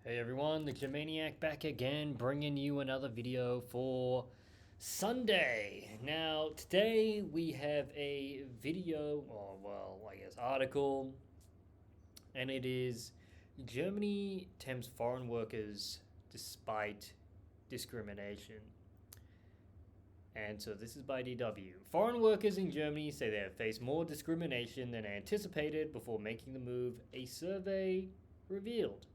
Hey everyone, TheGermaniac back again, bringing you another video for Sunday. Now, today we have a video, or well, I guess article, and it is Germany tempts foreign workers despite discrimination. And so this is by DW. Foreign workers in Germany say they have faced more discrimination than anticipated before making the move, a survey revealed.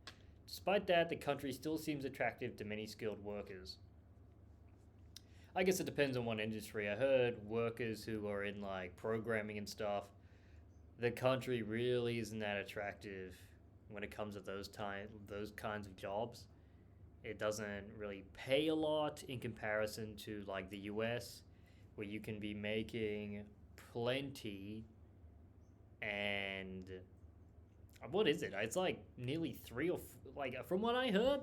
Despite that, the country still seems attractive to many skilled workers. I guess it depends on what industry. I heard workers who are in like programming and stuff, the country really isn't that attractive when it comes to those kinds of jobs. It doesn't really pay a lot in comparison to like the US, where you can be making plenty. And what is it? It's like nearly like from what I heard,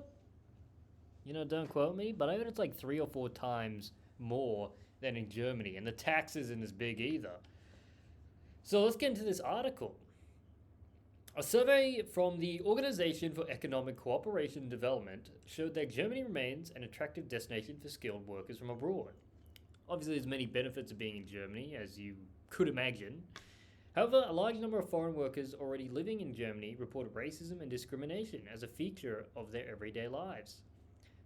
don't quote me, but I heard it's like 3 or 4 times more than in Germany, and the tax isn't as big either. So let's get into this article. A survey from the Organization for Economic Cooperation and Development showed that Germany remains an attractive destination for skilled workers from abroad. Obviously, there's many benefits of being in Germany, as you could imagine. However, a large number of foreign workers already living in Germany report racism and discrimination as a feature of their everyday lives.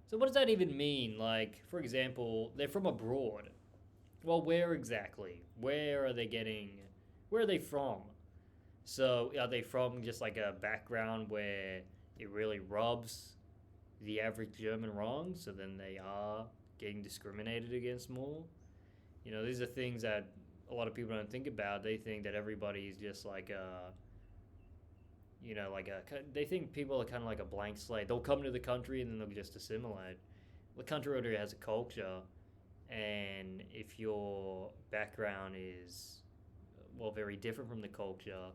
So what does that even mean? Like, for example, they're from abroad. Well, where exactly? Where are they from? So are they from just like a background where it really rubs the average German wrong, so then they are getting discriminated against more? These are things that a lot of people don't think about. They think that everybody's just like they think people are kind of like a blank slate. They'll come to the country and then they'll just assimilate. The country already has a culture, and if your background is, well, very different from the culture,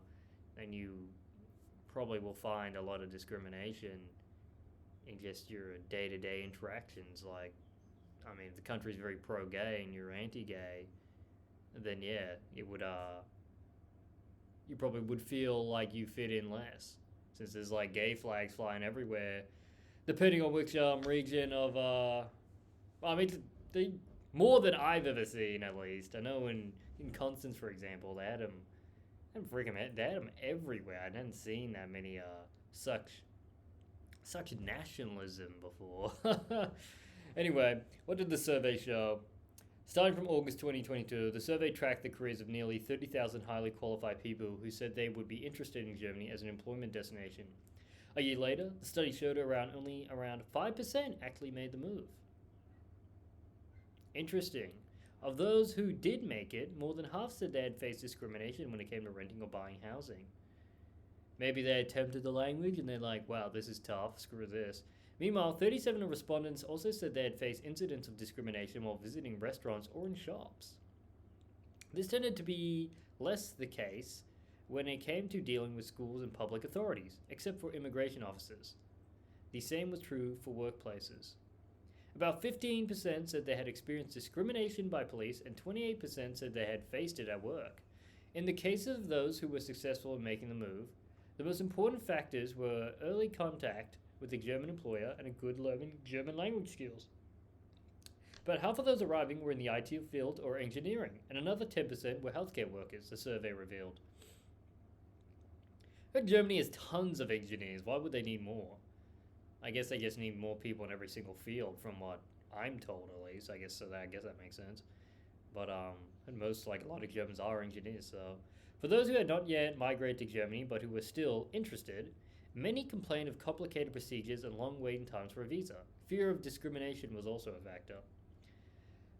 then you probably will find a lot of discrimination in just your day-to-day interactions. Like, I mean, if the country's very pro-gay and you're anti-gay, then yeah, it would you probably would feel like you fit in less, since there's like gay flags flying everywhere, depending on which region of I mean, they more than I've ever seen, at least. I know in Constance, for example, they had them, they had them everywhere. I hadn't seen that many such nationalism before. Anyway, what did the survey show? Starting from August 2022, the survey tracked the careers of nearly 30,000 highly qualified people who said they would be interested in Germany as an employment destination. A year later, the study showed only around 5% actually made the move. Interesting. Of those who did make it, more than half said they had faced discrimination when it came to renting or buying housing. Maybe they attempted the language and they're like, wow, this is tough, screw this. Meanwhile, 37 of respondents also said they had faced incidents of discrimination while visiting restaurants or in shops. This tended to be less the case when it came to dealing with schools and public authorities, except for immigration officers. The same was true for workplaces. About 15% said they had experienced discrimination by police, and 28% said they had faced it at work. In the cases of those who were successful in making the move, the most important factors were early contact with a German employer and a good learning German language skills. About half of those arriving were in the IT field or engineering, and another 10% were healthcare workers, the survey revealed. But Germany has tons of engineers. Why would they need more? I guess they just need more people in every single field, from what I'm told, at least. I guess that makes sense. But and a lot of Germans are engineers. So, for those who had not yet migrated to Germany but who were still interested, many complained of complicated procedures and long waiting times for a visa. Fear of discrimination was also a factor.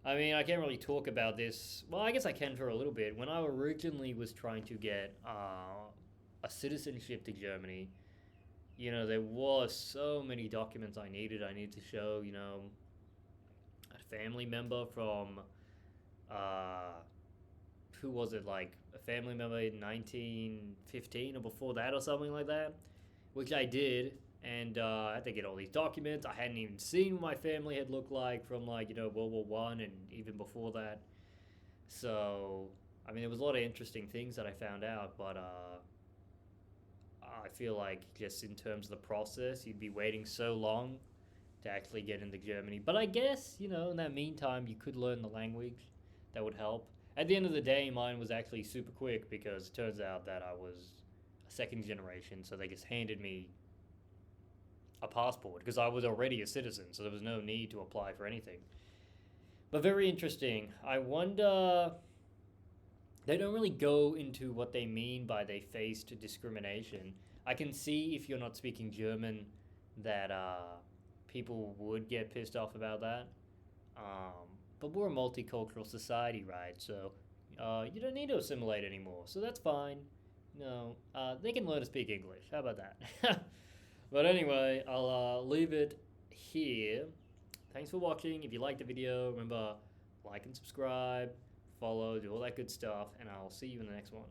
I mean, I can't really talk about this. Well, I guess I can for a little bit. When I originally was trying to get a citizenship to Germany, there was so many documents I needed. I needed to show, a family member from, who was it, like a family member in 1915 or before that or something like that, which I did. And I had to get all these documents. I hadn't even seen what my family had looked like from World War One and even before that. So, I mean, there was a lot of interesting things that I found out, but I feel like just in terms of the process, you'd be waiting so long to actually get into Germany. But I guess, you know, in that meantime, you could learn the language. That would help. At the end of the day, mine was actually super quick because it turns out that I was a second generation, so they just handed me a passport because I was already a citizen, so there was no need to apply for anything. But very interesting. I wonder. They don't really go into what they mean by they faced discrimination. I can see if you're not speaking German that people would get pissed off about that. Um, but we're a multicultural society, right? So you don't need to assimilate anymore. So that's fine. No, they can learn to speak English. How about that? But anyway, I'll leave it here. Thanks for watching. If you liked the video, remember like and subscribe, follow, do all that good stuff, and I'll see you in the next one.